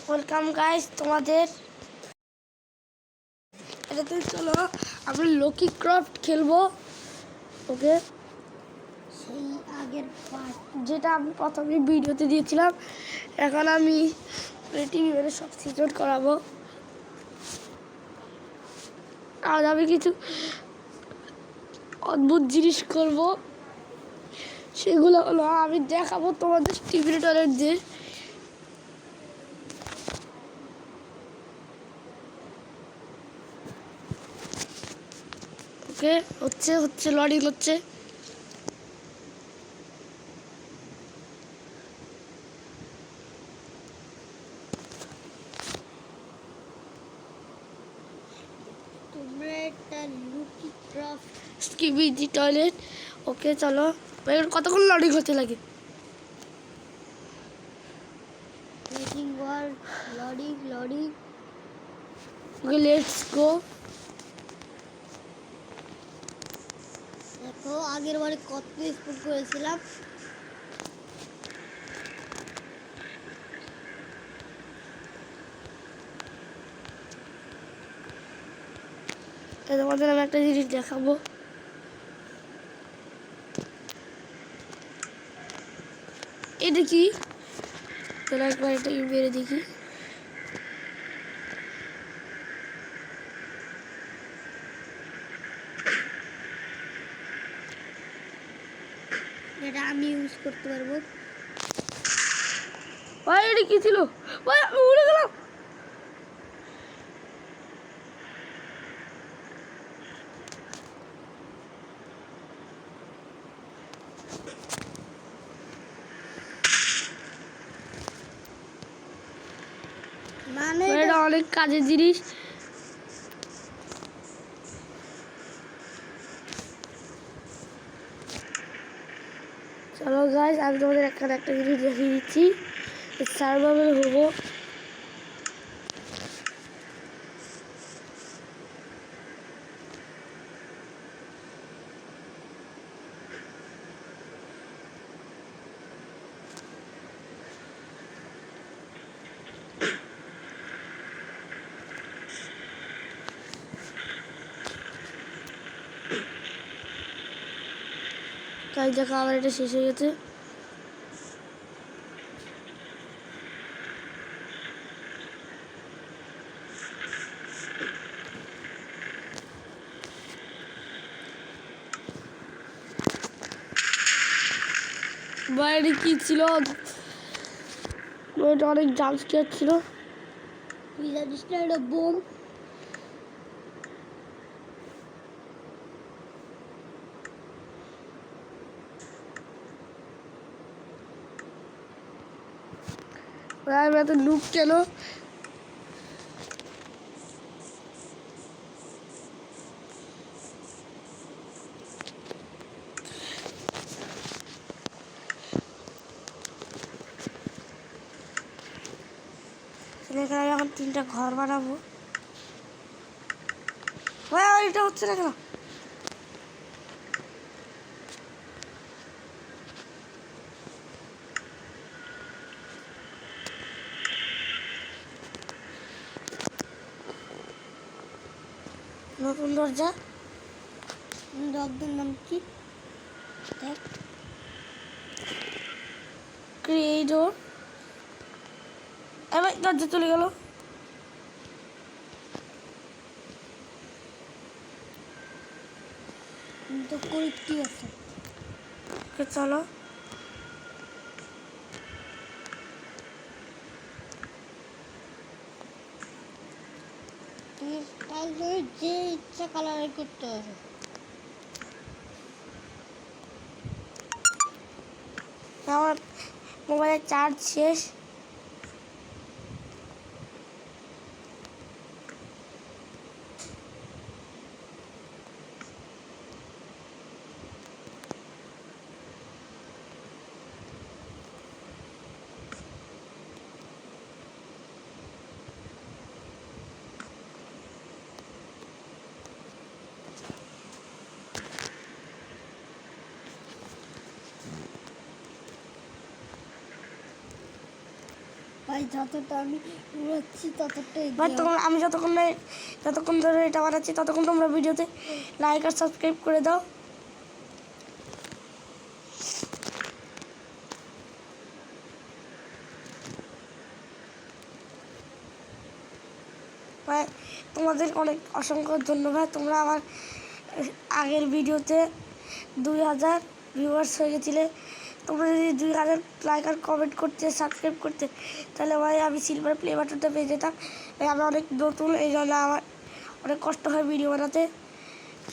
Welcome guys তোমাদের এটাতে চলো আমরা লকি ক্রাফট খেলবো। ওকে, সেই আগের পার্ট যেটা আমি প্রথমে ভিডিওতে দিয়েছিলাম, এখন আমি টিভি মেরে সব সিজন করাবো। আর আমি কিছু অদ্ভুত জিনিস করব, সেগুলো হলো আমি দেখাবো তোমাদের টিভি টয়লেট দিয়ে। ওকে, হচ্ছে লডিং হচ্ছে। Skibidi toilet. ওকে চলো, কতক্ষণ লডিং হতে লাগে? লোডিং। Okay, let's go. দেখো আগের বারে কত স্পিড করেছিলাম। তোমাদের আমি একটা জিনিস দেখাবো। এটা কি? চলো একবার এটা বেড়ে দেখি। এটা আমি ইউজ করতে পারবো। ভাই এটা কি ছিল? ভাই আমি উড়ে গেলাম। মানে এটা অনেক কাজের জিনিস। চলো গাইস, আমি তোমাদের একটা জিনিস দেখিয়ে দিচ্ছি। সার্ভাইভাল হবো। তাই দেখো আবার এটা শেষ হয়ে গেছে। বাইরে কি ছিল? এটা অনেক জাম্প স্কেয়ার ছিল। এটা বোম। আমি এত লুক কেন? এখানে আমি এখন 3টা ঘর বানাবো। এটা হচ্ছে না কেন? নতুন দরজা। দরজার নাম কি? ক্রিয়েটর। এবার দরজা চলে গেল। তো কি আছে? চলো যে ইচ্ছা কালার করতে হবে। আমার মোবাইলের চার্জ শেষ। ভাই যতটা আমি উড়াচ্ছি ততটাই ভাই তোমরা আমি যতক্ষণ ধরে এটা বানাচ্ছি ততক্ষণ তোমরা ভিডিওতে লাইক আর সাবস্ক্রাইব করে দাও। ভাই তোমাদের অনেক অসংখ্য ধন্যবাদ। তোমরা আমার আগের ভিডিওতে 2000 ভিউয়ার্স হয়ে গেছিলে। তোমরা যদি 2000 লাইক আর কমেন্ট করতে সাবস্ক্রাইব করতে তাহলে ভাই আমি সিলভার প্লে বাটনটা পেয়ে যেতাম। ভাই আমি অনেক নতুন, এই জন্য আমার অনেক কষ্ট হয় ভিডিও বানাতে,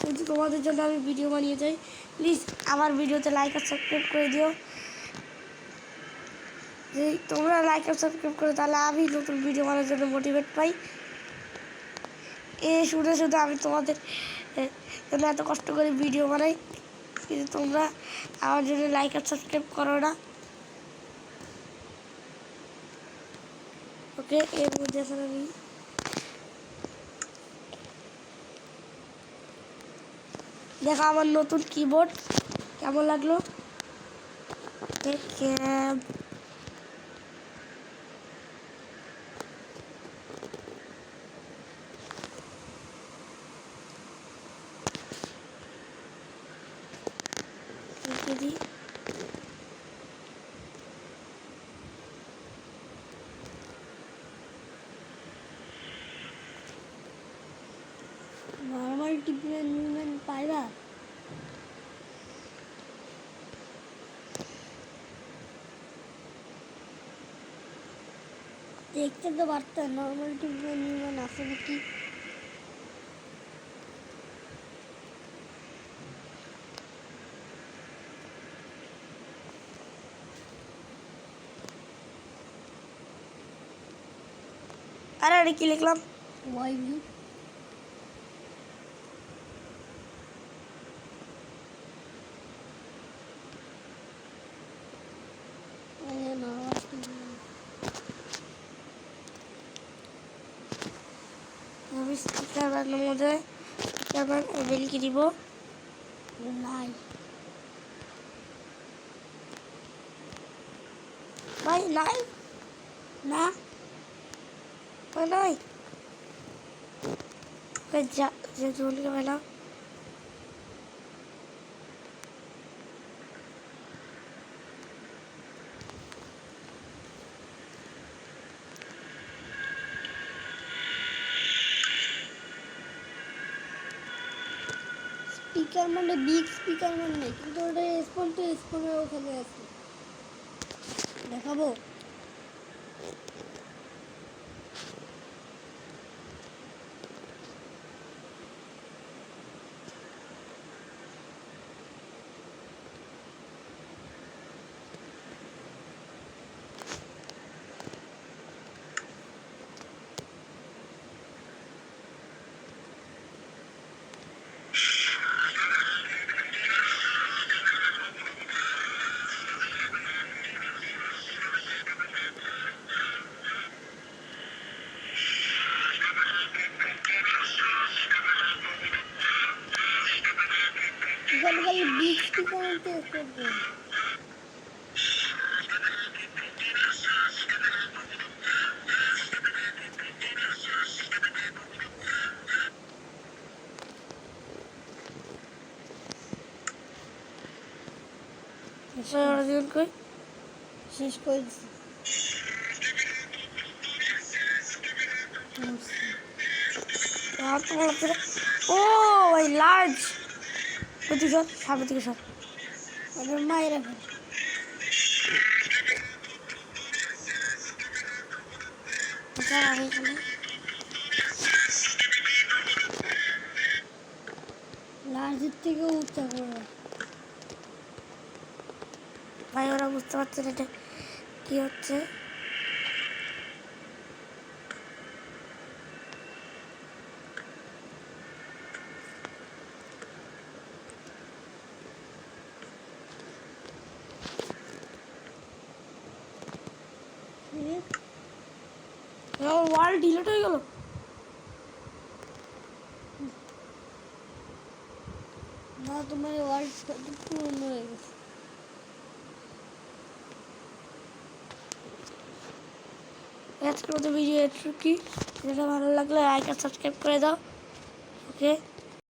কিন্তু তোমাদের জন্য আমি ভিডিও বানিয়ে যাই। প্লিজ আমার ভিডিওতে লাইক আর সাবস্ক্রাইব করে দিও। যদি তোমরা লাইক আর সাবস্ক্রাইব করো তাহলে আমি নতুন ভিডিও বানানোর জন্য মোটিভেট পাই। শুনে শুধু আমি তোমাদের জন্য এত কষ্ট করে ভিডিও বানাই, কিন্তু তোমরা আমার জন্য লাইক আর সাবস্ক্রাইব করো না। ওকে, এর মধ্যে এখন আমি দেখো আমার নতুন কিবোর্ড কেমন লাগলো। দিই নর্মাল টিপে মুভমেন্ট পাইবা, দেখতে তো পারতাম নর্মাল টিপে মুভমেন্ট আছে নাকি। আরে আরে কি লিখলাম, ওয়াই ভিউ আমি স্পিকার বানানোর মধ্যে স্পিকার ওভেন কি দিব, নাই ভাই নাই না নাই যা যে জলকে বেলা স্পিকার মানে বিগ স্পিকার মানে, কিন্তু ওটা স্পন টু স্পনের ওখানে আছে, দেখাবো। বিগ স্পিকার করবো শেষ করেছি। ও ভাই লার্জ প্রতিশোধ সামনে থেকে সব মায়ের লার্জের থেকে উচ্চা করো ভাই, ওরা বুঝতে পারছে না এটা কি হচ্ছে। ওয়াল ডিলিট হয়ে গেল, না তোমার ওয়াল পূর্ণ হয়ে গেছে। আজকের মতো ভিডিও এটুকুই। ভিডিওটা ভালো লাগলে লাইক আর সাবস্ক্রাইব করে দাও। ওকে।